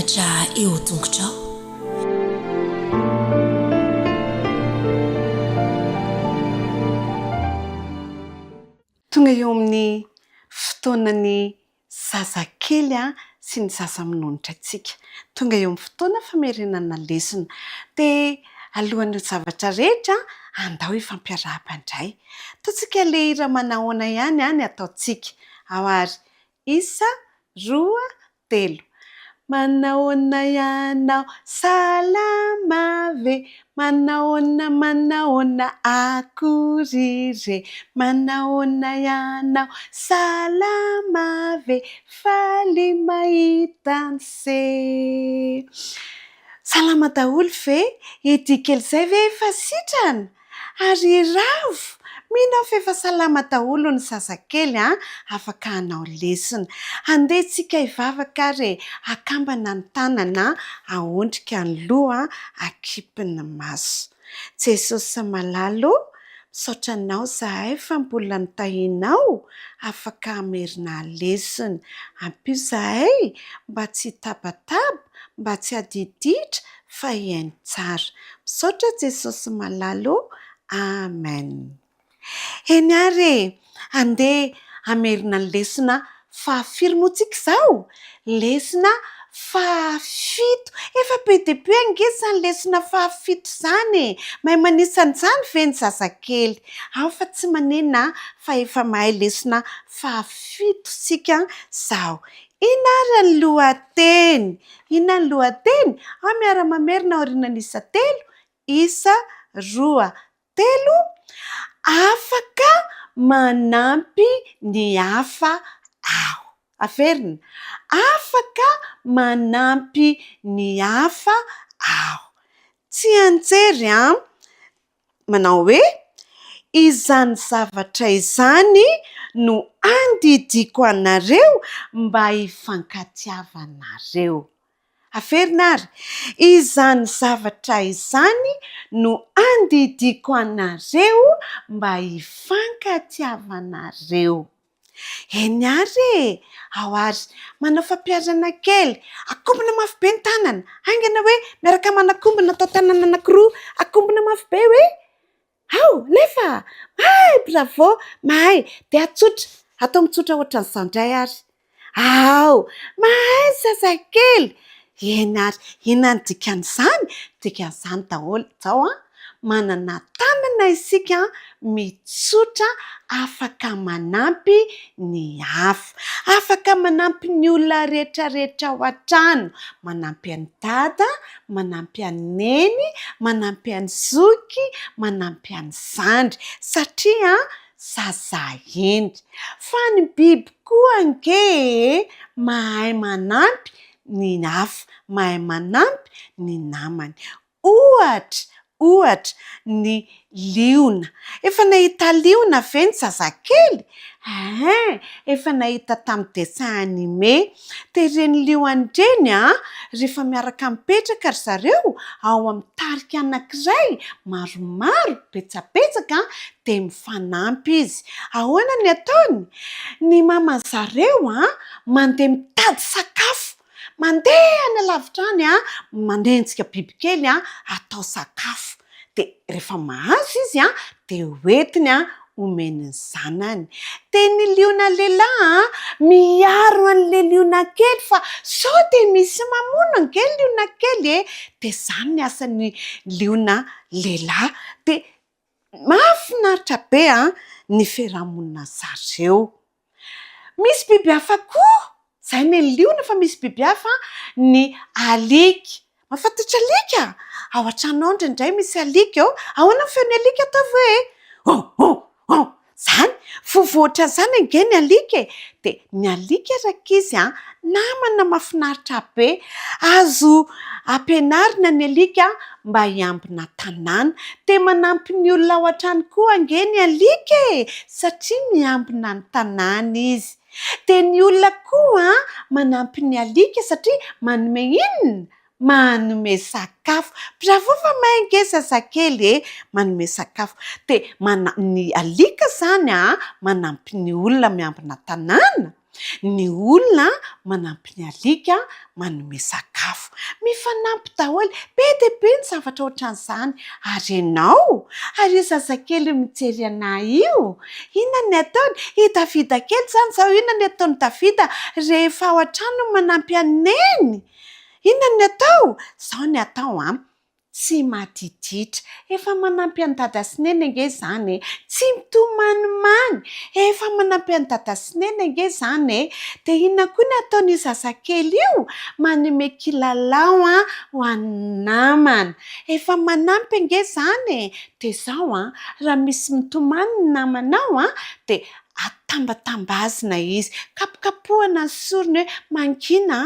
mianatra eo tongotrao. Tonga eo amin'ny fotoanany zazakely sy ny zaza-minonotra antsika. Tonga eo amin'ny fotoana famerenana lesona. Dia alohan'ny zavatra rehetra andao ifampiaraham-pandray. Ataontsika ilay hira manahoana ihany ny ataontsika. Ao ary 1, 2, 3. Manahoana ianao salama ve, manahoana akory re, manahoana ianao salama ve, faly mahita anse. Salama daholo ve? Ity kely izay ve efa sitrana? Ary ravo, mino aho fa efa salama daholo ny zazakely afaka hanao lesona. Andehantsika hivavaka ary akambana ny tanana, ahondrika ny loha, akipina ny maso. Jesosy malalo, misaotra anao izahay fa mbola nitahinao afaka hamerina lesona. Ampio izahay mba tsy hitabataba, mba tsy hadiditra fa hiaino tsara. Misaotra Jesosy malalo. Amen. Eny ary andeha hamerina ny lesona fahafiry moa tsika izao. Lesona fahafito. Efa be dia be angeza ny lesona fahafito izany. Mahay manisan'izany ve ny zazakely? Ao fa tsy manena fa efa mahay lesona fahafito isika izao. Inona ary ny lohateny? Inona ny lohateny? Ao miara-mamerina aorianan'isa 3, 2, 3. Afaka manampy ny hafa aho. Averina. Afaka manampy ny hafa aho. Tsy anjery manao hoe izany zavatra izany no andidiko anareo mba hifankatiavanareo. Averina ary. Izany zavatra izany no andidiko anareo mba hifankatiavanareo. Eny ary ao ary manao fampiarana kely. Akombina mafy be ny tanana. Haingana hoe miaraka manakombina atao tanana anankiroa. Akombina mafy be hoe. Ao, nefa. Mahay, bravo. Mahay. Dia atsotra. Atao mitsotra ohatran'izao indray ary. Ao, mahay zazakely. Eny ary, inona ny dikan'izany? Dikan'izany daholo izao manana tanana isika mitsotra afaka manampy ny hafa. Afaka manampy ny olona rehetrarehetra ao an-trano. Manampy an'i dada, manampy an'i neny, manampy an'i zoky, manampy an'i zandry. Satria zaza endry. Fa ny biby koa ange mahay manampy ny hafa, mahay manampy ny namany. Ohatra ny liona. Efa nahita liona ve ny zazakely? Efa nahita tamin'ny dessin animé. Dia ireny liona ireny rehefa miaraka mipetraka ry zareo ao amin'ny tarika anankiray maromaro betsabetsaka dia mifanampy izy. Ahoana ny ataony? Ny maman'zareo mandeha mitady sakafo. Mandeha any alavitra any manenjika bibikely atao sakafo. Dia rehefa mahazo izy dia hoentiny omeny ny zanany. Dia ny liona lehilahy miaro an'ilay liona kely fa sao dia misy mamono ange liona kely dia izany ny asan'ny liona lehilahy. Dia mahafinaritra be ny fiarahamonina zareo. Misy biby hafa koa. Izay ny liona fa misy biby hafa ny alika. Mahafantatra alika? Ao an-trano indray misy alika ao. Ahoana ny feon'ny alika atao hoe? Zany, vovoatra izany ange ny alika. Dia ny alika raka izy namana mahafinaritra be. Azo ampianarina ny alika mba hiambina tanàna. Dia manampy ny olona ao an-trano koa ange ny alika satria miambina ny tanàna izy. Dia ny olona koa manampy ny alika satria manome inona? Manome sakafo. Bravo fa mahay ange zazakely manome sakafo. Dia ny alika izany manampy ny olona miambina tanàna. Ny olona manampy ny alika manome sakafo. Mifanampy daholo, be dia be ny zavatra ohatran'izany. Ary ianao, ary io zazakely mijery anahy io, inona ny ataony? I Davida kely izany izao, inona ny ataony Davida rehefa ao an-trano no manampy an'i Neny? Inona ny atao? Izao ny atao tsy madiditra. Efa manampy an'i Dada sy Neny ange izany. Tsy mitomanimany. Efa manampy an'i Dada sy Neny ange izany. Dia inona koa ny ataon'io zazakely io? Manome kilalao ho an'ny namany. Efa manampy ange izany. Dia izao raha misy mitomany ny namanao dia atambatambazina izy, kapokapohana ny sorony hoe mangina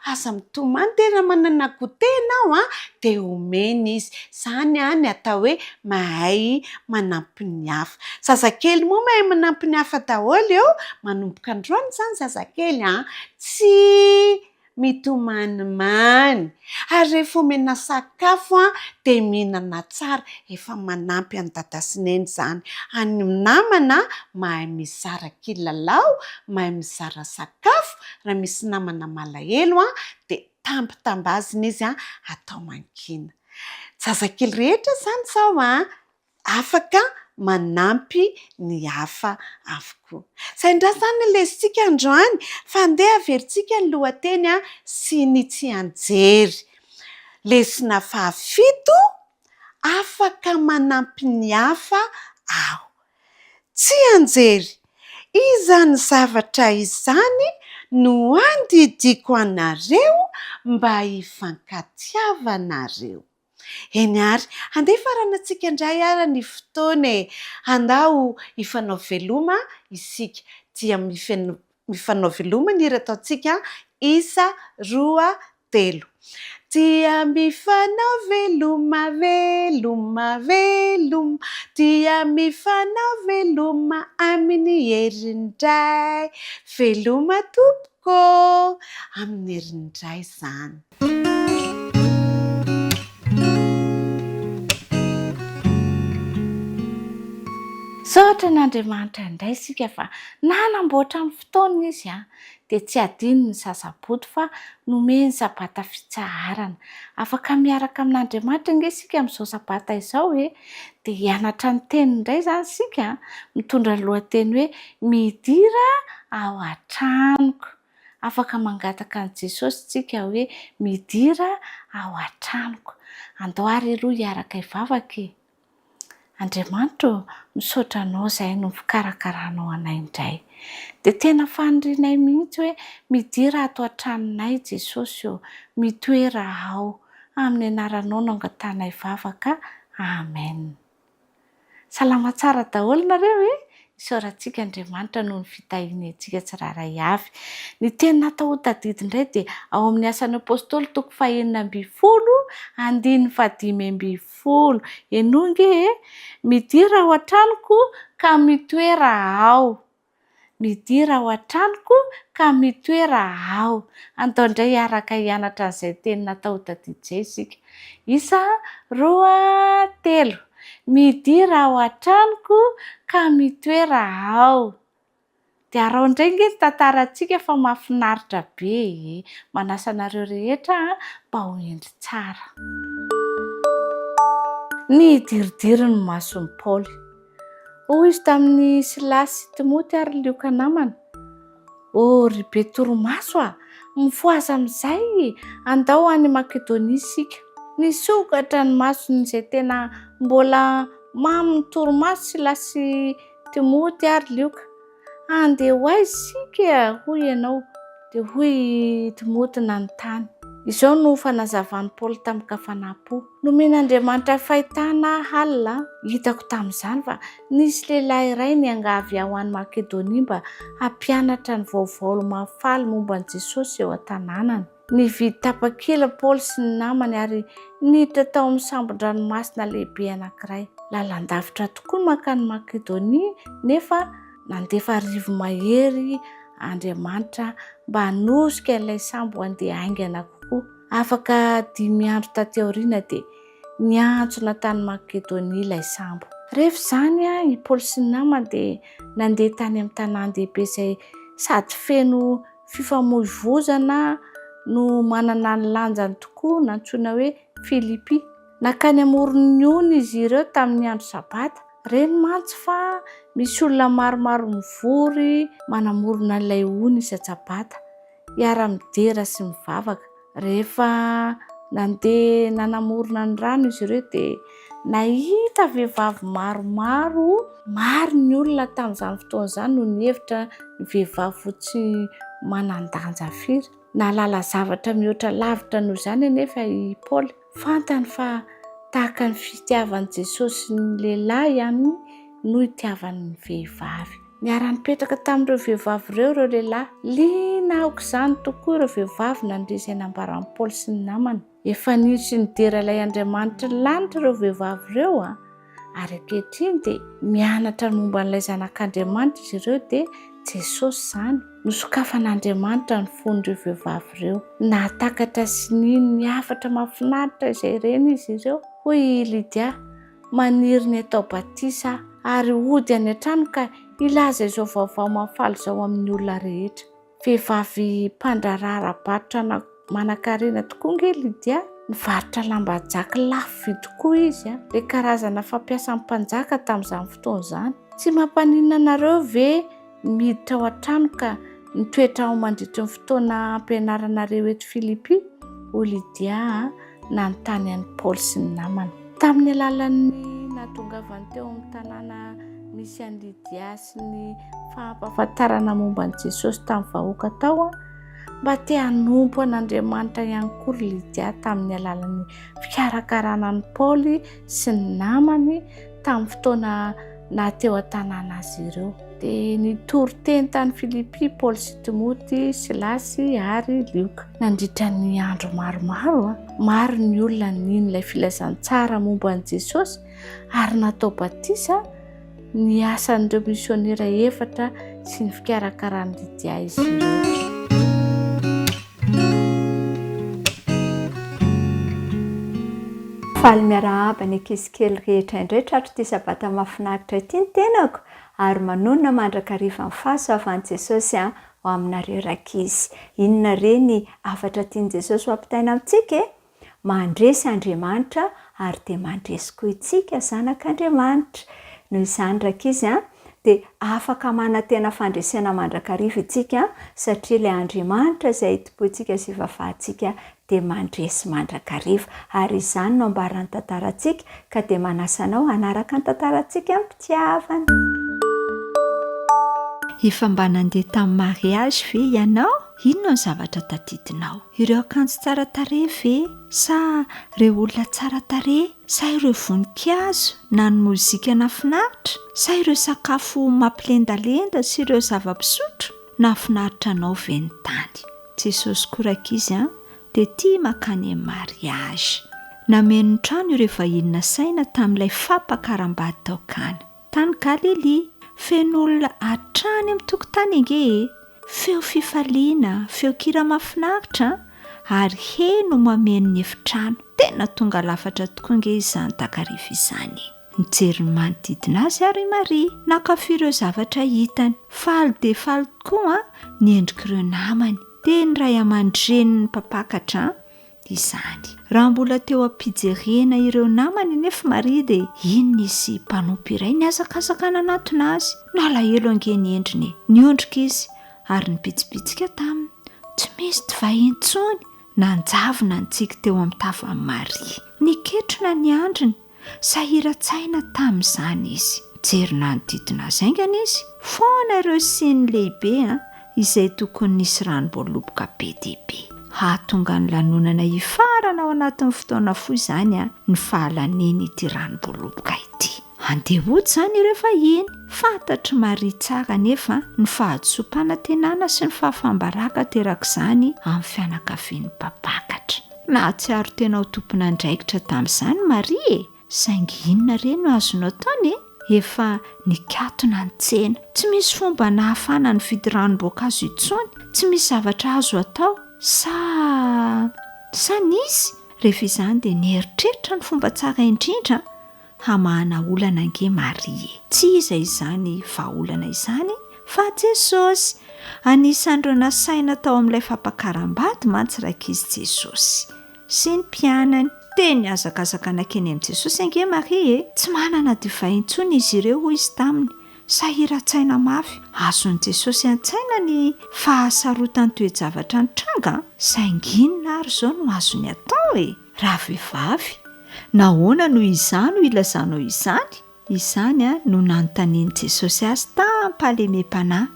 aza mitomany, dia raha manana goûté ianao dia omeny izy. Izany ny atao hoe mahay manampy ny hafa. Zazakely moa mahay manampy ny hafa daholo eo, manomboka androany izany zazakely tsy mitomanimany. Ary rehefa omena sakafo dia mihinana tsara, efa manampy an'i Dada sy Neny izany. Any namana mahay mizara kilalao, mahay mizara sakafo. Raha misy namana malahelo dia tambitambazina izy atao mangina. Zazakely rehetra izany izao afaka manampy ny hafa avokoa. Izay indray izany lesintsika androany, fa andeha averintsika ny lohateny sy ny tsy anjery. Lesona fahafito, afaka manampy ny hafa aho. Tsy anjery, izany zavatra izany no andidiko anareo mba hifankatiavanareo. Eny ary, andeha hifaranantsika indray ary ny fotoana. Andao hifanao veloma isika. Dia mifanao veloma ny hira ataontsika isa, roa, telo. Dia mifanao veloma, veloma, veloma. Dia mifanao veloma amin'ny herindray. Veloma tompoko amin'ny herindray izany. Saotra n'Andriamanitra indray isika fa nanamboatra amin'ny fotoana izy dia tsy adino ny sasaboto fa nomeny sabata fitsaharana. Afaka miaraka amin'Andriamanitra inge isika amin'izao sabata izao dia hianatra ny teny indray izany isika mitondra ny lohateny hoe midira ao an-tranoko. Afaka mangataka an'i Jesosy isika hoe midira ao an-tranoko. Andao ary aloha hiaraka hivavaka e. Andriamanitra, misaotra anao izay no fikarakaranao anay indray. Dia tena fanirianay mihitsy hoe midira ato an-tranonay Jesosy mitoera ao. Amin'ny anaranao no angatana hivavaka. Amen. Salama tsara daholo nareo Isaorantsika Andriamanitra noho ny fitahiany antsika tsiraray avy. Ny teny natao tadidy indray dia ao amin'ny asan'ny apôstôly toko 4:20, andiny 5:20. Enonge midira ao an-tranoko ka mitoera ao. Midira ao an-tranoko ka mitoera ao. Andao indray araka hianatra an'izay teny natao tadidy izay isika. Isa, roa, telo. Midira ao an-tranoko ka mitoera ao. Dia arao indray nge ny tantarantsika fa mahafinaritra be. Manasa anareo rehetra mba ho endry tsara. Ny diridiry ny mason'i Paoly. Hoy izy tamin'ny Silasy sy Timoty ary lioka namana. Ry be torimaso mifoaza amin'izay andao any Makedonia isika. Nisokatra ny masony izay tena mbola mamy ny torimaso Silasy sy Timoty ary lioka. Andeha ho aiza isika hoy ianao. Dia hoy Timoty nanontany. Izao no fanazavany Paoly tamin'ny Kafanampo. Nomen'Andriamanitra fahitana alina hitako tamin'izany fa nisy lehilahy iray niangavy ao any Makedonia mba hampianatra ny vaovao mahafaly momba an'i Jesosy eo an-tanànany. Nividy tapa-kila Paoly sy ny namany ary niditra tao amin'ny sambon-dranomasina lehibe anankiray. Lalandavitra tokoa makany Makedonia nefa nandefa rivo mahery Andriamanitra mba hanosika ilay sambo andeha haingana kokoa. Afaka 5 andro taty aoriana dia niantsona tany Makedonia ilay sambo. Rehefa izany i Paoly sy ny namany dia nandeha tany amin'ny tanàn-dehibe izay sady feno fifamoivoizana no manana ny lanjany tokoa nantsoina hoe Filipy. Nakany amoron'ny ony izy ireo tamin'ny andro sabata. Reny mantsy fa misy olona maromaro mivory manamorona ilay ony isa-tsabata, hiara-midera sy mivavaka. Rehefa nandeha nanamorona ny rano izy ireo dia nahita vehivavy maromaro. Maro ny olona tamin'izany fotoana izany no nihevitra ny vehivavy fotsy manan-danja firy. Nalala zavatra mihoatra lavitra noho izany anefa i Paoly. Fantany fa tahaka ny fitiavan'i Jesosy ny lehilahy ihany no itiavan'ny vehivavy. Niara-nipetraka tamin'ireo vehivavy ireo lehilahy. Liana aoka izany tokoa ireo vehivavy nandresy eny ambaran'i Paoly sy ny namany. Efa nisy nidera ilay Andriamanitra ny lanitra ireo vehivavy ireo ary ankehitriny dia mianatra momba n'ilay zanak'Andriamanitra izy ireo dia Jesosy izany. Nosokafan'Andriamanitra ny fon'ireo vehivavy ireo. Nahatakatra sy ny hafatra mahafinaritra izay ireny izy ireo. Hoy Lydia, maniry ny atao batisa ary hody any an-trano ka ilaza izao vaovao mahafaly izao amin'ny olona rehetra. Vehivavy mpandrarara barotra manan-karena tokoa nge Lydia. Nivarotra lamba-jaka lafo vidy tokoa izy. Ilay karazana fampiasan'ny mpanjaka tamin'izany fotoana izany. Tsy mampaninona anareo ve miditra ao an-trano ka nitoetra ao mandritra ny fotoana ampianaranareo eto Filipy? Hoy Lydia nanontany an'i Paoly sy ny namany. Tamin'ny alalan'ny nahatongavany teo amin'ny tanàna misy an'i Lydia sy ny fahampahafantarana momba an'i Jesosy tamin'ny vahoaka tao, mba te hanompo an'Andriamanitra ihany koa Lydia tamin'ny alalan'ny fikarakarana ny Paoly sy ny namany tamin'ny fotoana nateo an-tanàna azy ireo. Dia nitory teny tany Filipy Paoly sy Timoty, Silasy ary Lioka. Nandritra ny andro maromaro, maro ny olona niny ilay filazantsara momba an'i Jesosy ary natao batisa. Ny asan'ireo misionera efatra sy ny fikarakarany Lydia izy ireo. Faly miarahaba ny ankizy rehetra indray tratro ty sabata mahafinaritra ity ny tenako ary manonona mandrakariva ny fahasoavan'i Jesosy ho aminareo rakizy. Inona re ny afatra tian'i Jesosy ho ampitaina amintsika? Mandresy Andriamanitra ary dia mandresy koa itsika zanak'Andriamanitra. Noho izany rakizy dia afaka manantena fandresena mandrakariva itsika satria ilay Andriamanitra izay itopoantsika sy vavantsika dia mandresy mandrakariva ary izany no ambaran'ny tantarantsika ka dia manasa anao hanaraka ny tantarantsika amin'ny mpitiavana. Efa mba nandeha tamin'ny mariage ve ianao? Inona ny zavatra tadidinao? Ireo akanjo tsara tarehy ve? Sa ireo olona tsara tarehy? Sa ireo voninkazo na ny mozika nafinaritra? Sa ireo sakafo mampilendalenda sy ireo zava-pisotro? Nafinaritra anao ve ny tany? Jesosy korakizy dia tia makany amin'ny mariage. Nameno ny trano ireo vahiny nasaina tamin'ilay fampakaram-bady tao Kana. Tany Galili, feno olona hatrany amin'ny tokotany inge. Feo fifaliana, feo kira mafinaritra ary heno mameno ny efitrano. Tena tonga lafatra tokoa inge izany takariva izany. Nijery ny manodidina azy ary Maria nankafy ireo zavatra hitany. Faly dia faly tokoa ny endrik'ireo namany. Dia ny ray aman-dreniny mpapakatra izany. Raha mbola teo ampijerena ireo namany nefa Maria dia inona izy mpanompo iray niazakazaka nanatona azy. Nalahelo ange ny endriny, niondrika izy ary nipitsipitsika taminy. Tsy misy divay intsony, nanjavona ntsika teo amin'ny tavan'i Maria. Niketrona ny andriny, sahiran-tsaina tamin'izany izy. Jery nanodidina azy aingana izy. Foana ireo siny lehibe izay tokony nisy ranom-boaloboka be dia be. Hahatonga ny lanonana hifarana ao anatin'ny fotoana fohy izany ny fahalaniny ity ranom-boaloboka ity. Andeha hody izany ireo vahiny. Fantatry Maria tsara nefa ny fahadisom-panantenana sy ny fahafambaraka terak'izany amin'ny fianakavian'ny mpapakatra. Nahatsiaro tena ho tompon'andraikitra tamin'izany Maria. Saingy inona re no azonao taony? Efa nikatona ny tsena. Tsy misy fomba nahafana ny vidy ranom-boankazo intsony. Tsy misy zavatra azo atao. Sa nisy? Rehefa izany dia nieritreritra ny fomba tsara indrindra hamahana olana ange Maria. Tsy iza izany vahaolana izany fa Jesosy. Anisan'ireo nasaina tao amin'ilay fampakaram-bady mantsy rakizy Jesosy sy ny mpianany. Teny azakazaka nakeny amin'i Jesosy ange Maria tsy manana divay intsony izy ireo hoy izy taminy. Sahiran-tsaina mafy, azon'i Jesosy an-tsaina ny fahasarotany toe-javatra ny tranga. Sainginina ary izao no azony atao raha vehivavy. Nahoana no izany ho ilazanao izany? Izany no nanontanian'i Jesosy azy tampahalehibe-panahy.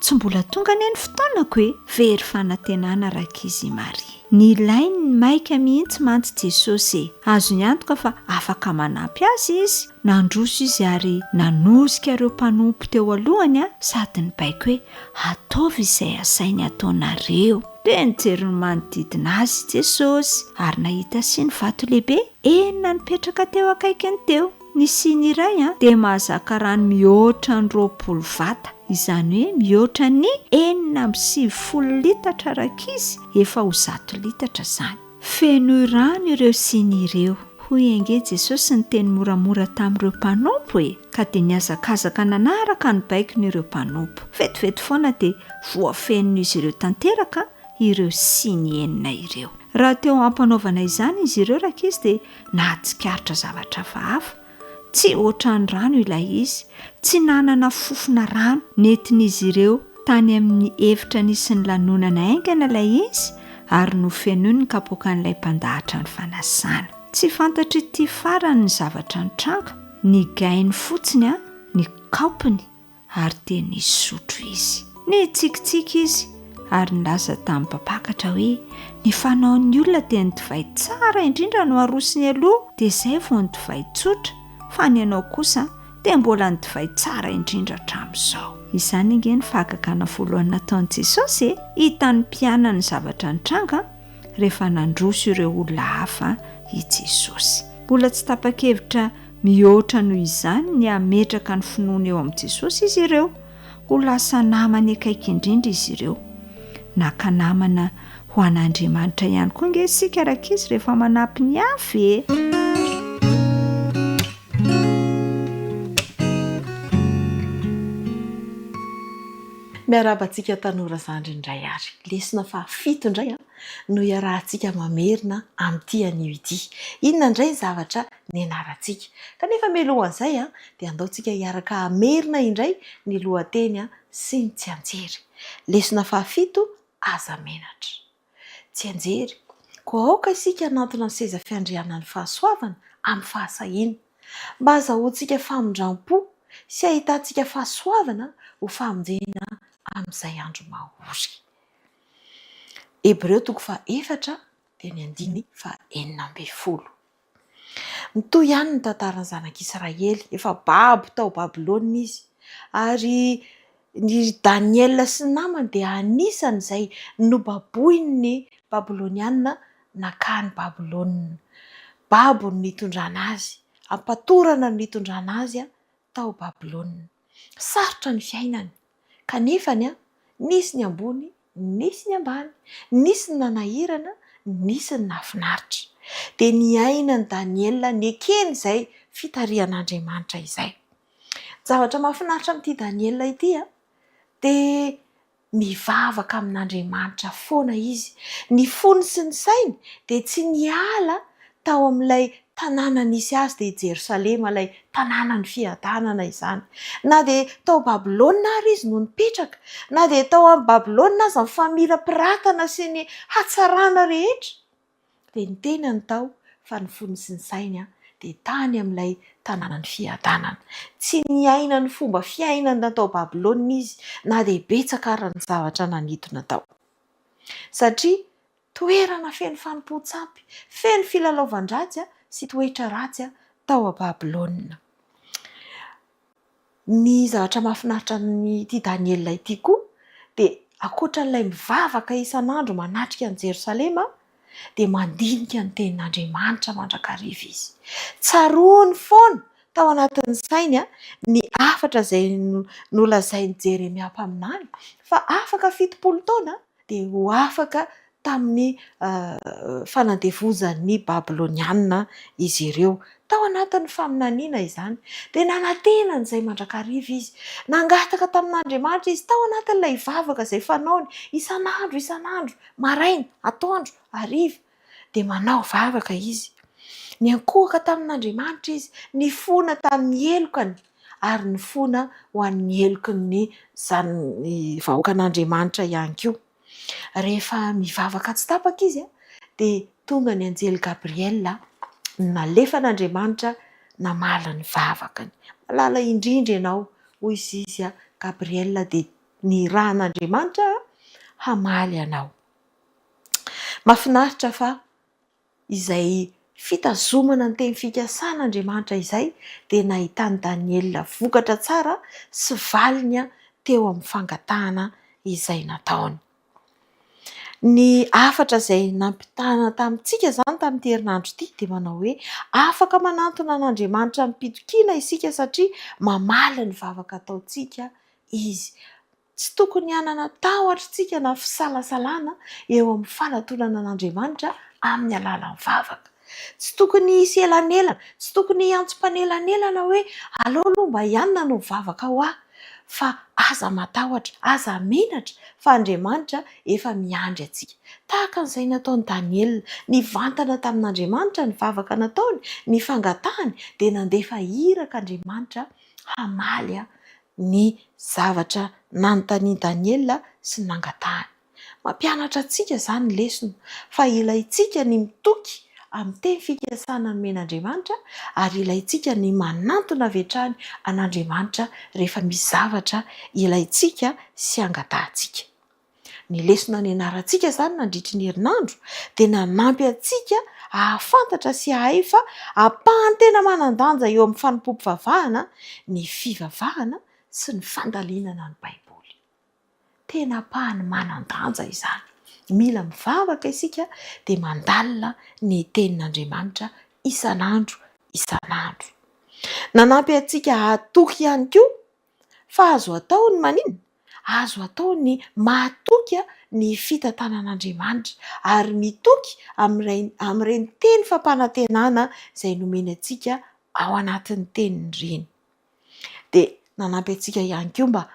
Tsy mbola tonga ny fotoanako very fanantenana rakizy Maria. Ny lainy ny maika mihitsy mantsy Jesosy. Azony antoka fa afaka manampy azy izy. Nandroso izy ary nanosika ireo mpanompo teo alohany sady nibaiko hoe ataovy izay asainy ataonareo. Dia nijery ny manodidina azy Jesosy ary nahita sy ny vato lehibe enina nipetraka teo akaikiny teo. Ny siny iray dia mahazaka rano mihoatra ny 20 vata. Izany hoe mihoatra ny 470 litatra rakizy, efa ho 100 litatra izany. Feno rano ireo siny ireo. Hoy ange Jesosy ny teny moramora tamin'ireo mpanompo ka dia niazakazaka nanaraka ny baikon'ireo mpanompo. Vetivety foana dia voafenon'izy ireo tanteraka ireo siny enina ireo. Raha teo ampanaovana izany izy ireo rakizy dia nahatsikaritra zavatra hafa. Tsy ohatry ny rano ilay izy, tsy nanana fofona rano nentin'izy ireo tany amin'ny efitra nisy ny lanonana aingana ilay izy ary nofenoiny ny kapoakan'ilay mpandahatra ny fanasana. Tsy fantatry ity farany ny zavatra ny tranga, ny gainy fotsiny ny kaopiny ary dia ny sotro izy. Ny tsikitsiky izy ary nilaza tamin'ny mpapakatra hoe ny fanaon'ny olona dia ny divay tsara indrindra no arosiny aloha dia izay vao ny divay tsotra. Fa ny ianao kosa dia mbola ny divay tsara indrindra hatramin'izao. Izany ange ny fahagagana voalohany nataon'i Jesosy hitan'ny mpiana ny zavatra ny tranga rehefa nandroso ireo olona hafa i Jesosy. Mbola tsy tapa-kevitra mihoatra noho izany ny ametraka ny finoana eo amin'i Jesosy izy ireo. Ho lasa namany akaiky indrindra izy ireo. Naka namana ho an'Andriamanitra ihany koa nge isika rakizy rehefa manampy ny hafa Miarabantsika tanora zandry indray ary. Lesona fa 7 indray no iarahantsika mamerina amin'ity anio ity. Inona indray ny zavatra nianarantsika. Kanefa mialohan'izay dia andaontsika hiaraka hamerina indray ny lohateny sy ny tsy anjery. Lesona fa 7 aza menatra. Tsy anjery. Koa aoka isika nantona ny seza fiandrianan'ny fahasoavana amin'ny fahasahiana. Mba azahoantsika famindram-po sy ahitantsika fahasoavana ho famonjena amin'izay andro mahory. Hebreo 4 dia ny 9:40. Mitoy ihany ny tantaran'ny zanak'Israely, efa babo tao Babilôna izy. Ary ny Daniel sy ny namany dia anisan'izay nobaboin'ny Babilôniana nakany Babilôna. Babo ny nitondrana azy, ampatorana ny nitondrana azy tao Babilôna. Sarotra ny fiainany. Kanefa nisy ny ambony, nisy ny ambany, nisy ny nanahirana, nisy ny nafinaritra. Dia niaina ny Daniel ny ekeny izay fitarihan'Andriamanitra izay. Zavatra mahafinaritra amin'ity Daniel ity dia mivavaka amin'Andriamanitra foana izy. Ny fony sy ny sainy dia tsy niala tao amin'ilay tanàna nisy azy dia Jerosalema, ilay tanàna ny fiadanana izany. Na dia tao Babilôna ary izy no nipetraka, na dia tao amin'ny Babilôna aza ny famirapiratana sy ny hatsarana rehetra. Dia ny tena ny tao fa ny fony sy ny sainy dia tany amin'ilay tanàna ny fiadanana. Tsy niaina ny fomba fiainana tao Babilôna izy, na dia betsaka ary ny zavatra nanitona tao. Satria toerana feno fanompoan-tsampy, feno filalaovan-dratsy sy toetra ratsy tao a Babilôna. Ny zavatra mahafinaritra n'ity Daniel ity koa dia ankoatran'ilay mivavaka isan'andro manatrika ny Jerosalema dia mandinika ny tenin'Andriamanitra mandrakariva izy. Tsaroany foana tao anatin'ny sainy ny afatra izay nolazain'i Jeremia mpaminany fa afaka 70 taona dia ho afaka tamin'ny fanandevozan'ny babilônianina izy ireo. Tao anatin'ny faminaniana izany dia nanantenany izay mandrakariva izy, nangataka tamin'Andriamanitra izy tao anatin'ilay vavaka izay fanaony isan'andro maraina, atoandro, hariva dia manao vavaka izy. Niankohaka tamin'Andriamanitra izy, nifona tamin'ny elokany ary nifona ho an'ny elokany ny vahoakan'Andriamanitra ihany koa. Rehefa mivavaka tsy tapaka izy dia tonga ny anjely Gabriela nalefa n'Andriamanitra namala ny vavakany. Malala indrindra ianao hoy izy Gabriela dia nirahan'Andriamanitra hamaly anao. Mahafinaritra fa izay fitazomana ny teny fikasan'Andriamanitra izay dia nahitany Daniela vokatra tsara sy valiny teo amin'ny fangatahana izay nataony. Ny afatra izay nampitana tamintsika izany tamin'ity herinandro ity dia manao hoe afaka manantona an'Andriamanitra mipitokiana isika satria mamaly ny vavaka ataontsika izy. Tsy tokony hanana tahotra tsika na fisalasalana eo amin'ny fanantonana an'Andriamanitra amin'ny alalan'ny vavaka. Tsy tokony hisy elanelana, tsy tokony hiantsom-panelanelana hoe aleo aloha mba hianona no mivavaka ho aho, fa aza matahotra, aza menatra fa Andriamanitra efa miandry antsika. Tahaka an'izay nataon'i Daniela, nivantana tamin'Andriamanitra ny vavaka nataony, ny fangatahany dia nandefa iraka Andriamanitra hamaly ny zavatra nanontanian'i Daniela sy nangatahany. Mampianatra antsika izany ny lesona fa ilaintsika ny mitoky amin'ny teny fikasana nomen'Andriamanitra ary ilaintsika ny manantona avy hatrany an'Andriamanitra rehefa misy zavatra ilaintsika sy angatahantsika. Ny lesona nianarantsika izany nandritry ny herinandro dia nanampy antsika ahafantatra sy ahay fa ampahany tena manan-danja eo amin'ny fanompoam-pivavahana, ny fivavahana sy ny fandalinana ny Baiboly. Tena ampahany manan-danja izany. Mila mivavaka isika dia mandalina ny tenin'Andriamanitra isan'andro. Nanampy antsika hatoky ihany koa fa azo atao ny maninona? Azo atao ny mahatoky ny fitantanan'Andriamanitra ary mitoky amin'ireny teny fampanantenana izay nomeny antsika ao anatin'ny teniny ireny. Dia nanampy antsika ihany koa mba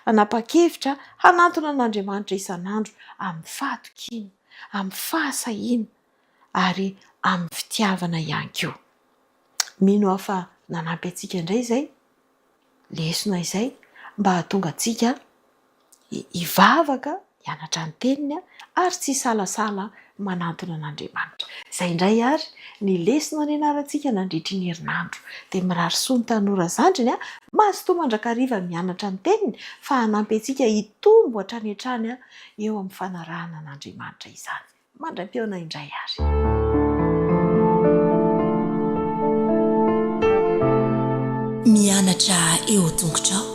hanapa-kevitra hanantona an'Andriamanitra isan'andro amin'ny fahatokiana, amin'ny fahasahiana ary amin'ny fitiavana ihany koa. Mino aho fa nanampy antsika indray izay lesona izay mba hahatonga antsika hivavaka, hianatra ny teniny ary tsy salasala manantona an'Andriamanitra. Izay indray ary ny lesona nianarantsika nandritry ny herinandro dia mirary soa ny tanora zandriny mazotoa mandrakariva mianatra ny teniny fa hanampy antsika hitombo hatrany hatrany eo amin'ny fanarahana an'Andriamanitra izany. Mandram-peona indray ary. Mianatra eo tongotrao